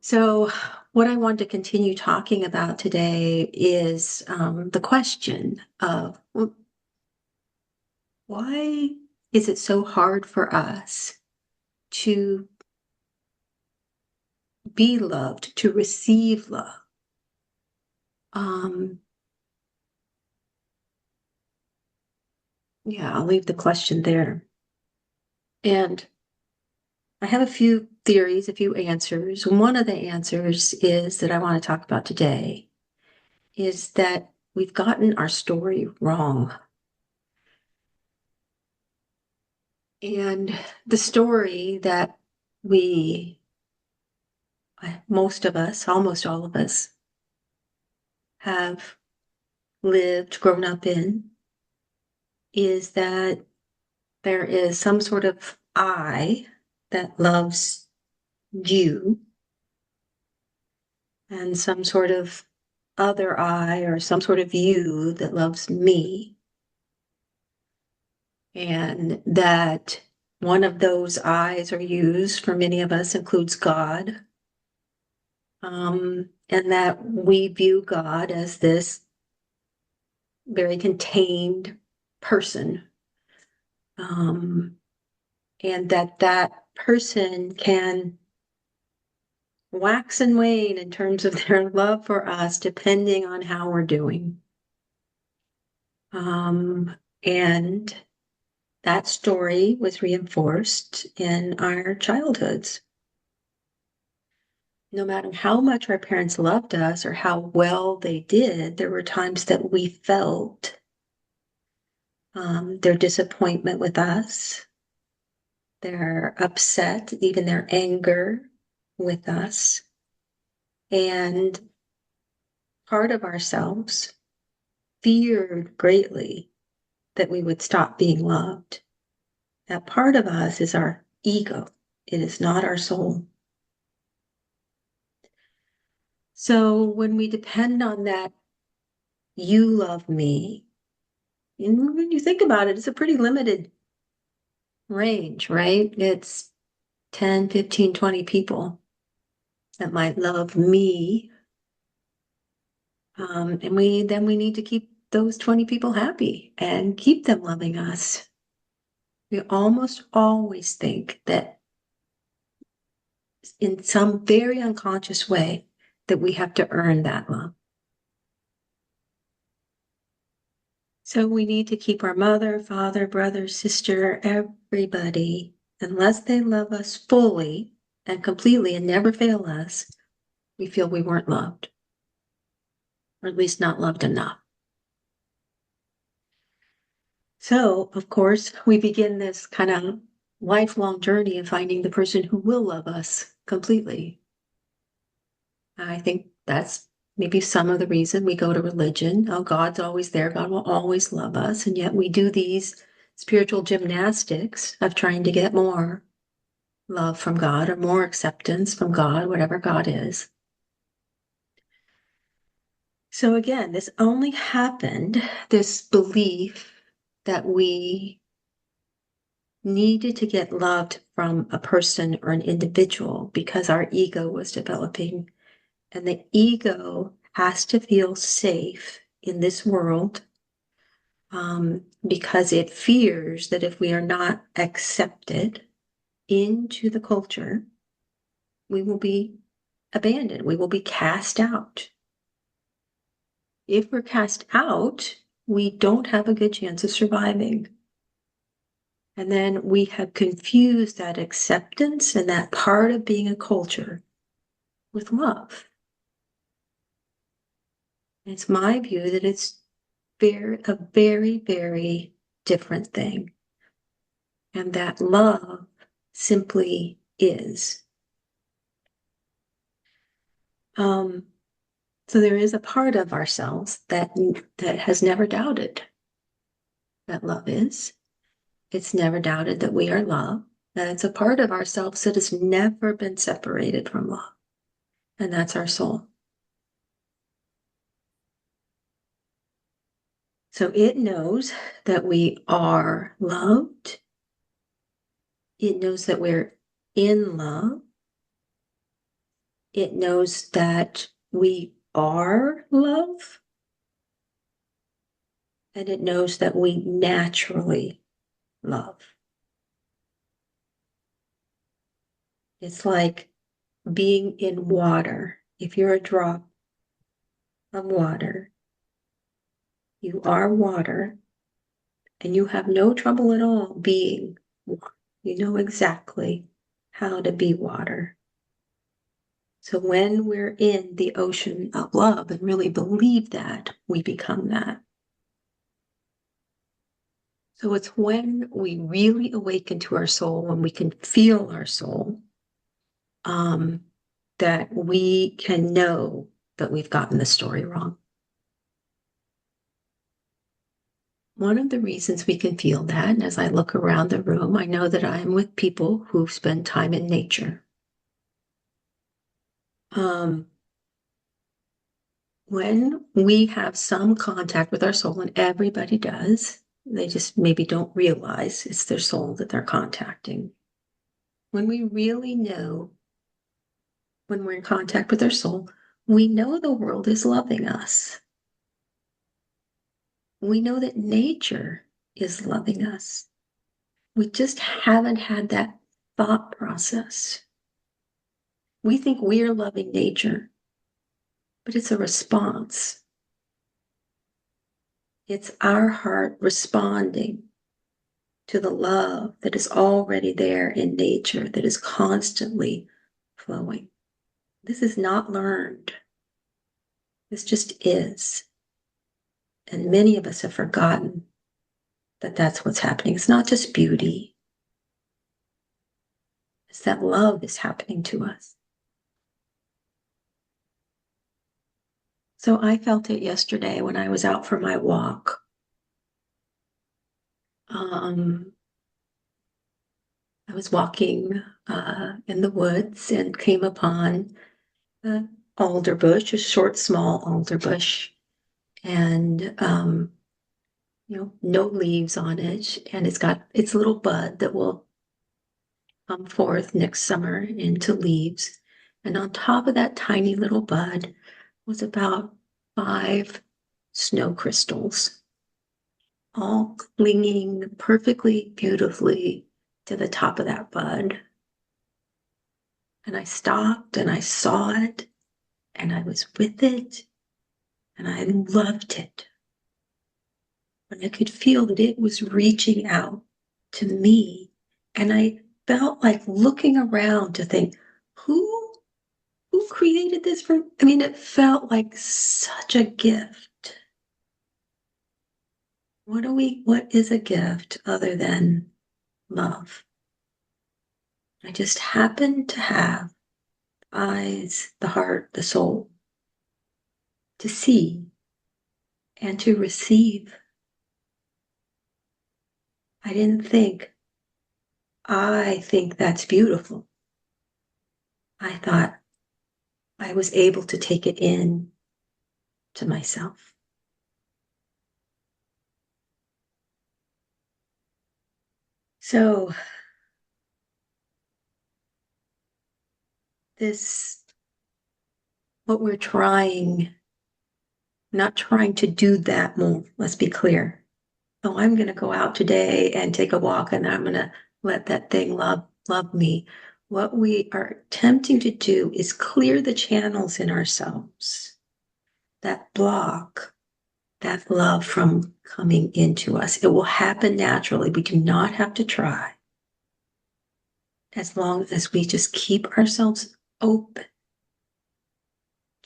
So, what I want to continue talking about today is the question of why is it so hard for us to be loved, to receive love? Um, yeah, I'll leave the question there. And I have a few theories, a few answers. One of the answers is that I want to talk about today is that we've gotten our story wrong. And the story that most of us, almost all of us, have lived, grown up in, is that there is some sort of I that loves you and some sort of other I or some sort of you that loves me. And that one of those I's or U's for many of us includes God. And that we view God as this very contained person. Um, and that person can wax and wane in terms of their love for us depending on how we're doing. And that story was reinforced in our childhoods. No matter how much our parents loved us or how well they did, there were times that we felt their disappointment with us, their upset, even their anger with us. And part of ourselves feared greatly that we would stop being loved. That part of us is our ego, it is not our soul. So when we depend on that, you love me, and when you think about it, it's a pretty limited range, right? It's 10, 15, 20 people that might love me. And we need to keep those 20 people happy and keep them loving us. We almost always think that in some very unconscious way that we have to earn that love. So we need to keep our mother, father, brother, sister, everybody, unless they love us fully and completely and never fail us, we feel we weren't loved, or at least not loved enough. So, of course, we begin this kind of lifelong journey of finding the person who will love us completely. I think that's maybe some of the reason we go to religion. Oh, God's always there. God will always love us. And yet we do these spiritual gymnastics of trying to get more love from God or more acceptance from God, whatever God is. So again, this only happened, this belief that we needed to get loved from a person or an individual because our ego was developing. And the ego has to feel safe in this world because it fears that if we are not accepted into the culture, we will be abandoned, we will be cast out. If we're cast out, we don't have a good chance of surviving. And then we have confused that acceptance and that part of being a culture with love. And it's my view that it's a very, very different thing. And that love simply is. So there is a part of ourselves that has never doubted that love is. It's never doubted that we are love. And it's a part of ourselves that has never been separated from love. And that's our soul. So it knows that we are loved. It knows that we're in love. It knows that we are love. And it knows that we naturally love. It's like being in water. If you're a drop of water, you are water, and you have no trouble at all being water. You know exactly how to be water. So when we're in the ocean of love and really believe that, we become that. So it's when we really awaken to our soul, when we can feel our soul, that we can know that we've gotten the story wrong. One of the reasons we can feel that, and as I look around the room, I know that I am with people who spend time in nature. When we have some contact with our soul, and everybody does, they just maybe don't realize it's their soul that they're contacting. When we really know, when we're in contact with our soul, we know the world is loving us. We know that nature is loving us. We just haven't had that thought process. We think we're loving nature, but it's a response. It's our heart responding to the love that is already there in nature, that is constantly flowing. This is not learned. This just is. And many of us have forgotten that that's what's happening. It's not just beauty. It's that love is happening to us. So I felt it yesterday when I was out for my walk. I was walking in the woods and came upon an alder bush, a short, small alder bush, and no leaves on it, and it's got its little bud that will come forth next summer into leaves. And on top of that tiny little bud was about 5 snow crystals, all clinging perfectly, beautifully to the top of that bud. And I stopped and I saw it and I was with it and I loved it. But I could feel that it was reaching out to me. And I felt like looking around to think, who created this for? I mean, it felt like such a gift. What is a gift other than love? I just happened to have eyes, the heart, the soul to see and to receive. I didn't think, I think that's beautiful. I thought I was able to take it in to myself. So what we're not trying to do that more, let's be clear. Oh, I'm going to go out today and take a walk and I'm going to let that thing love me. What we are attempting to do is clear the channels in ourselves that block that love from coming into us. It will happen naturally. We do not have to try. As long as we just keep ourselves open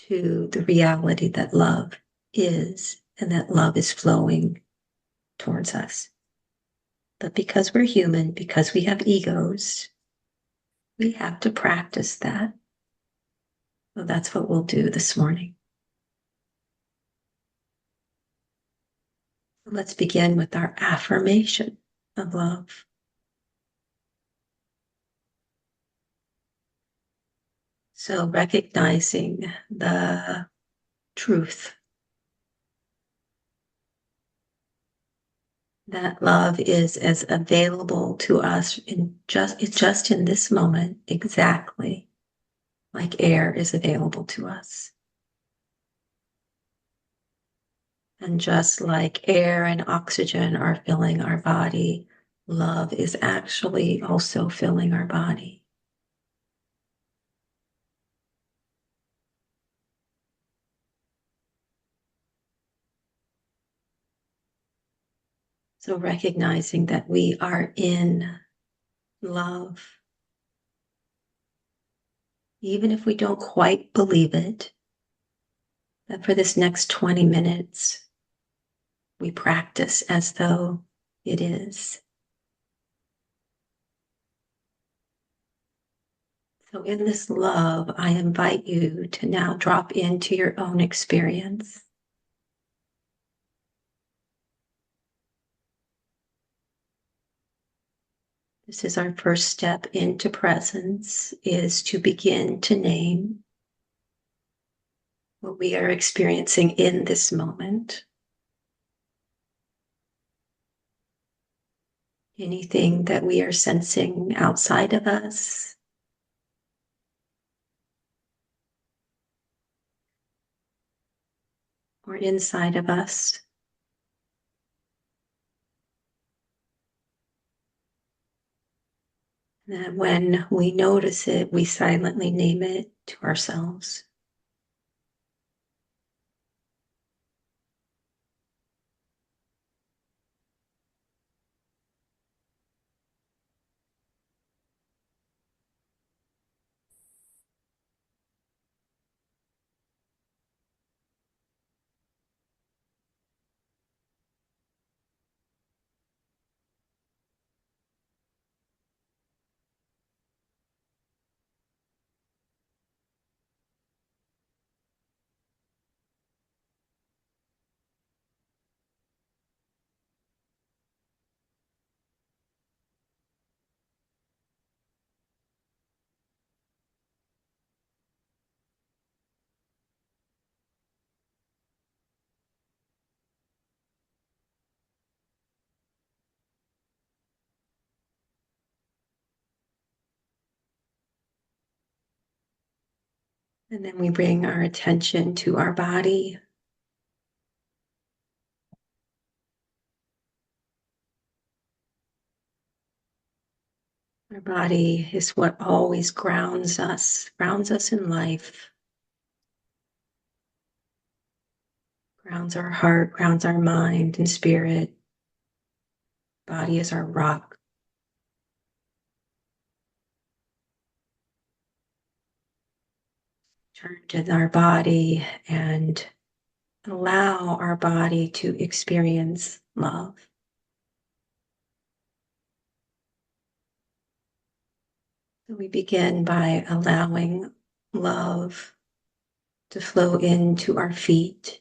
to the reality that love is and that love is flowing towards us. But because we're human, because we have egos, we have to practice that. So that's what we'll do this morning. Let's begin with our affirmation of love. So recognizing the truth that love is as available to us it's just in this moment exactly like air is available to us. And just like air and oxygen are filling our body, love is actually also filling our body. So recognizing that we are in love, even if we don't quite believe it, that for this next 20 minutes, we practice as though it is. So in this love, I invite you to now drop into your own experience. This is our first step into presence, is to begin to name what we are experiencing in this moment. Anything that we are sensing outside of us, or inside of us. That when we notice it, we silently name it to ourselves. And then we bring our attention to our body. Our body is what always grounds us in life, grounds our heart, grounds our mind and spirit. Body is our rock. Turn to our body and allow our body to experience love. So we begin by allowing love to flow into our feet,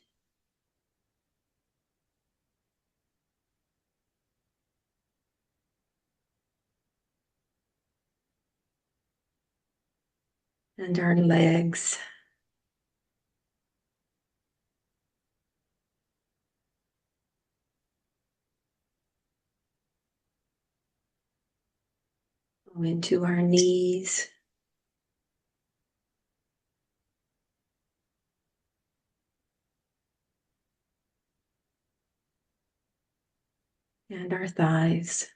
and our legs, go into our knees, and our thighs.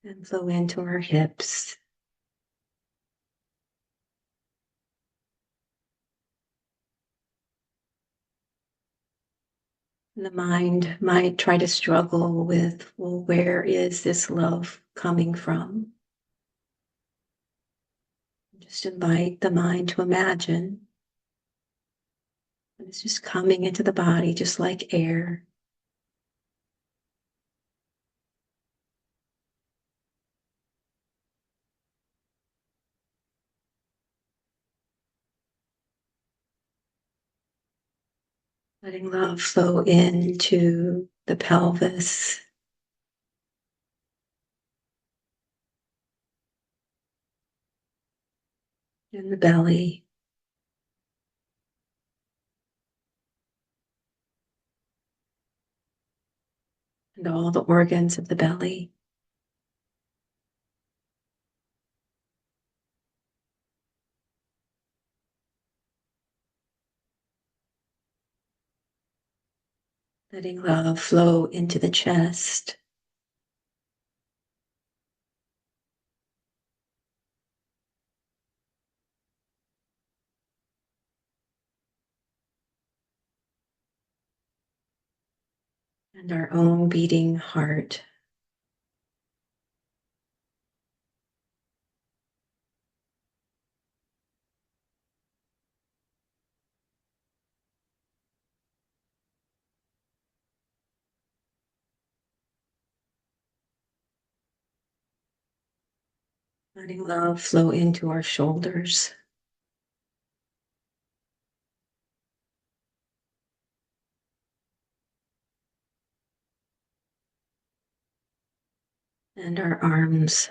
And flow into our hips. And the mind might try to struggle with, well, where is this love coming from? Just invite the mind to imagine. And it's just coming into the body, just like air. Letting love flow into the pelvis, and the belly. and all the organs of the belly. Letting love flow into the chest. And our own beating heart. Letting love flow into our shoulders. And our arms.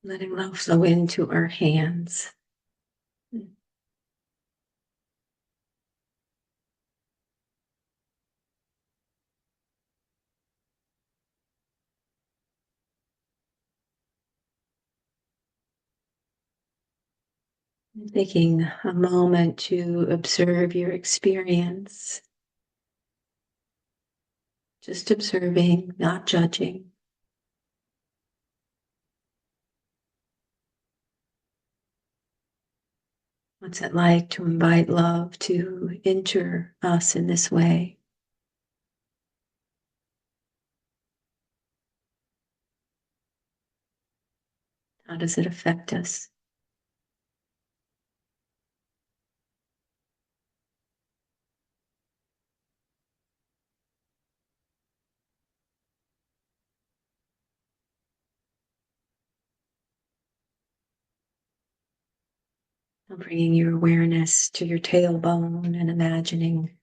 Letting love flow into our hands. Taking a moment to observe your experience. Just observing, not judging. What's it like to invite love to enter us in this way? How does it affect us? Bringing your awareness to your tailbone and imagining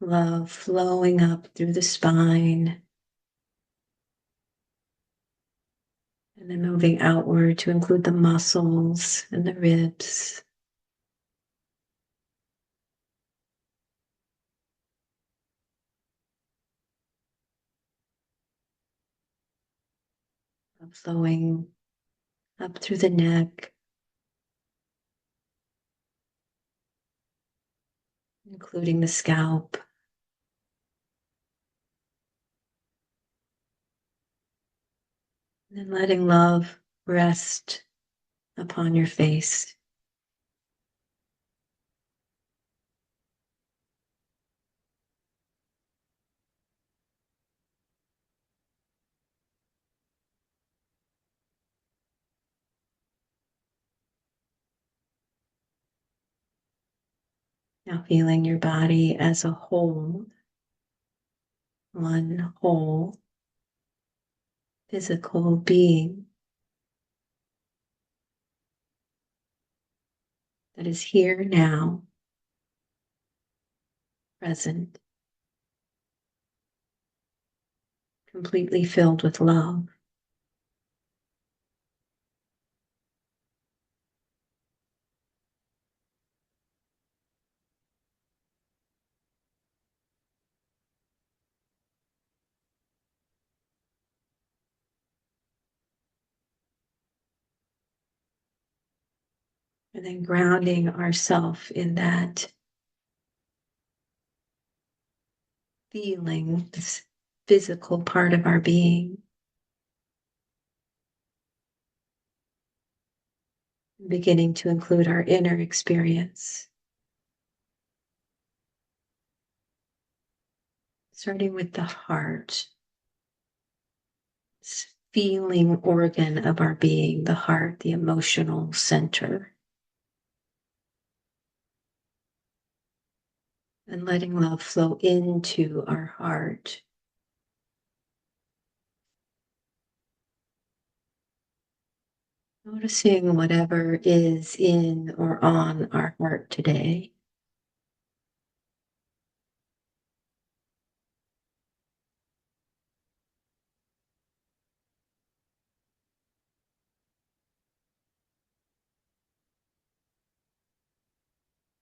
love flowing up through the spine and then moving outward to include the muscles and the ribs. Flowing up through the neck, including the scalp. And then letting love rest upon your face. Now feeling your body as a whole, one whole physical being that is here now, present, completely filled with love. And then grounding ourselves in that feeling, this physical part of our being, beginning to include our inner experience. Starting with the heart, this feeling organ of our being, the heart, the emotional center. And letting love flow into our heart. Noticing whatever is in or on our heart today.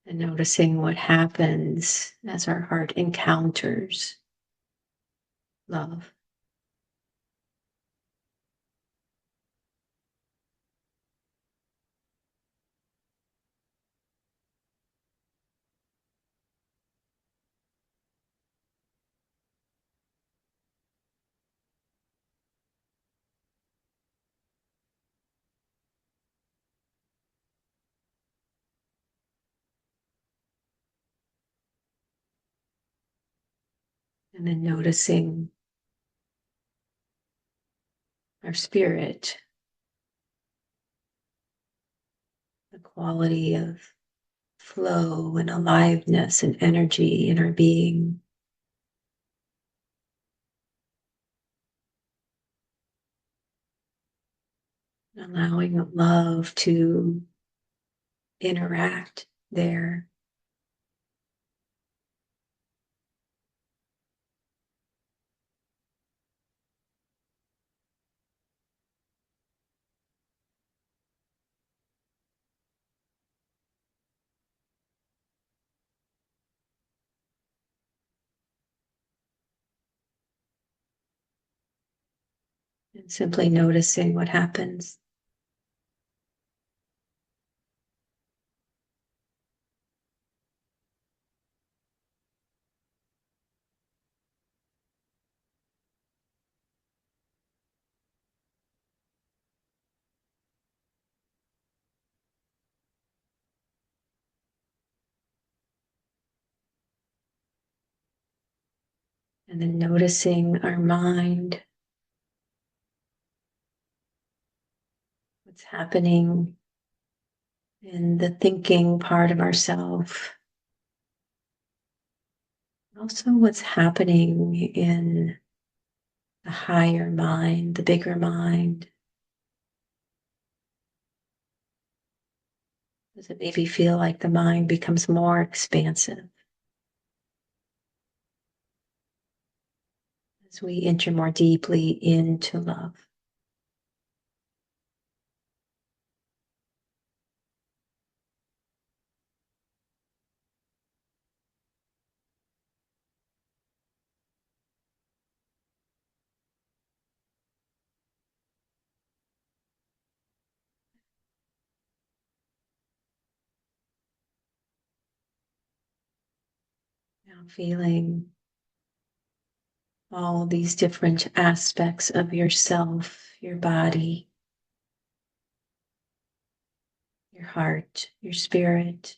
And noticing what happens as our heart encounters love. And then noticing our spirit, the quality of flow and aliveness and energy in our being. Allowing love to interact there. And simply noticing what happens. And then noticing our mind, what's happening in the thinking part of ourself. Also, what's happening in the higher mind, the bigger mind. Does it maybe feel like the mind becomes more expansive as we enter more deeply into love? Now feeling all these different aspects of yourself, your body, your heart, your spirit,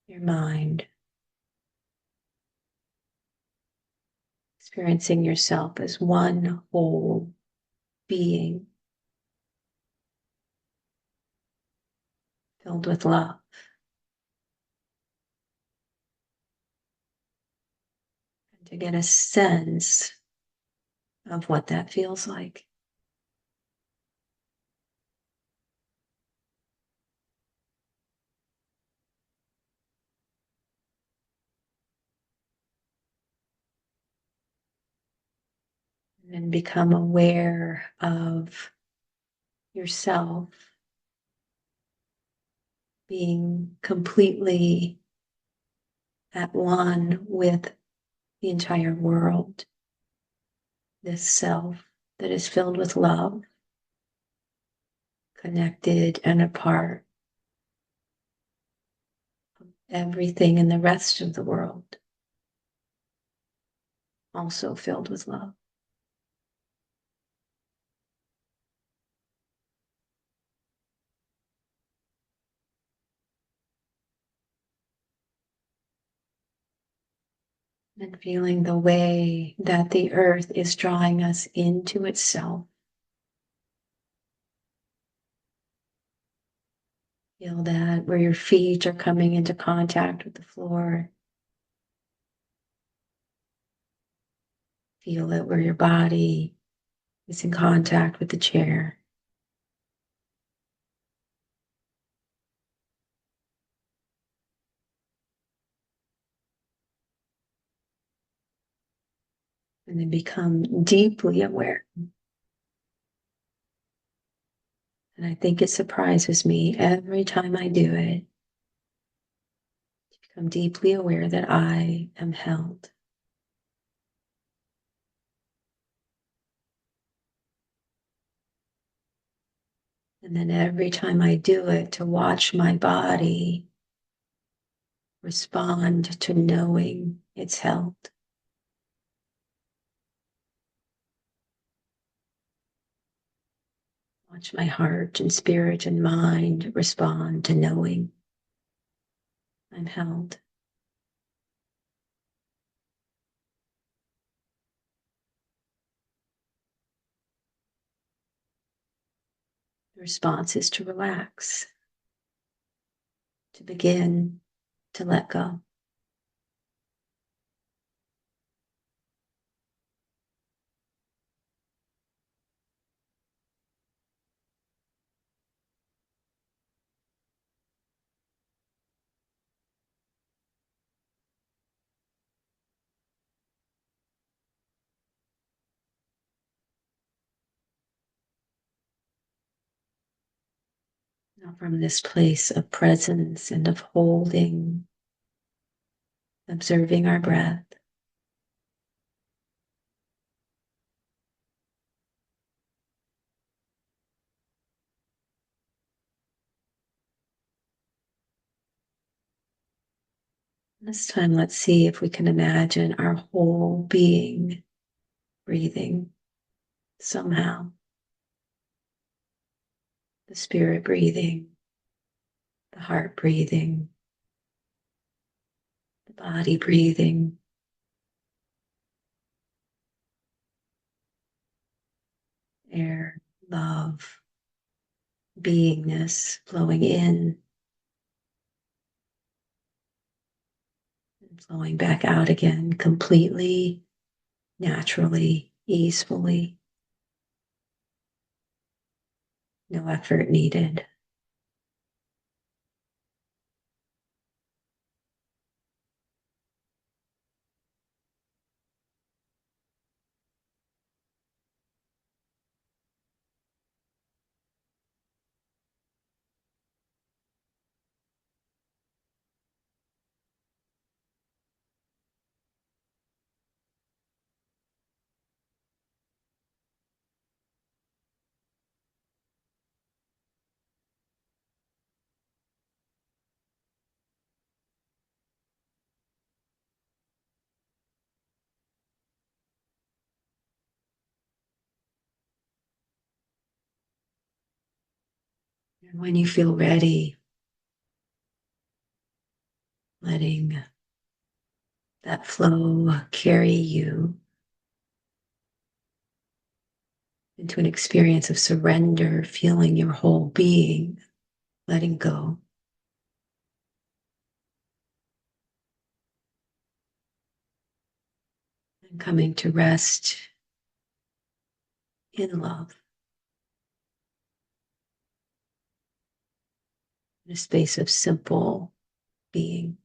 your mind, experiencing yourself as one whole being filled with love. And to get a sense of what that feels like. And become aware of yourself being completely at one with the entire world, this self that is filled with love, connected and a part of everything in the rest of the world, also filled with love. And feeling the way that the earth is drawing us into itself. Feel that where your feet are coming into contact with the floor. Feel it where your body is in contact with the chair. And then become deeply aware. And I think it surprises me every time I do it, to Become deeply aware that I am held. And then every time I do it, to watch my body respond to knowing it's held. Watch my heart and spirit and mind respond to knowing I'm held. The response is to relax, to begin to let go. Now, from this place of presence and of holding, observing our breath, this time let's see if we can imagine our whole being breathing somehow. The spirit breathing, the heart breathing, the body breathing. Air, love, beingness flowing in and flowing back out again, completely, naturally, easefully. No effort needed. And when you feel ready, letting that flow carry you into an experience of surrender, feeling your whole being letting go. And coming to rest in love, in a space of simple being.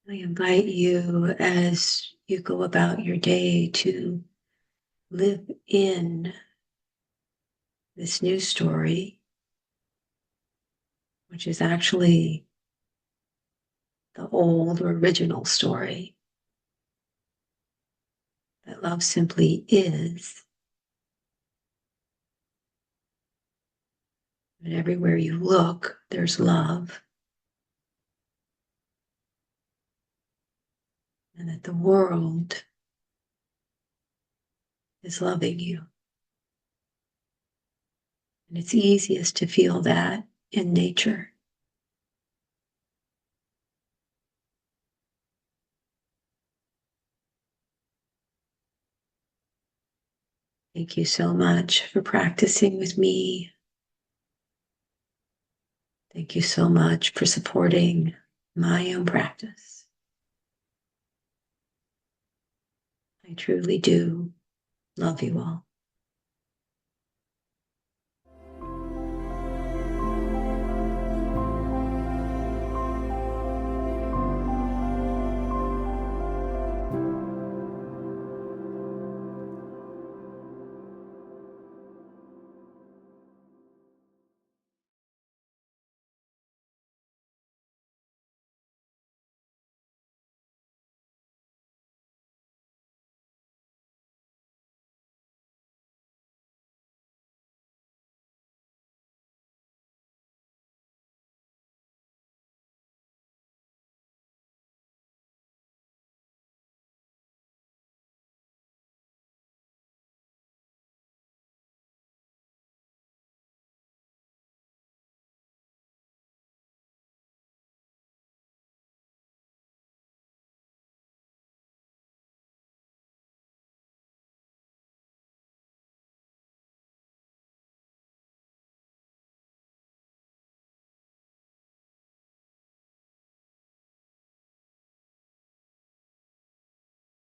I invite you as you go about your day to live in this new story which is actually the old or original story, that love simply is. And everywhere you look, there's love. And that the world is loving you. And it's easiest to feel that in nature. Thank you so much for practicing with me. Thank you so much for supporting my own practice. I truly do love you all.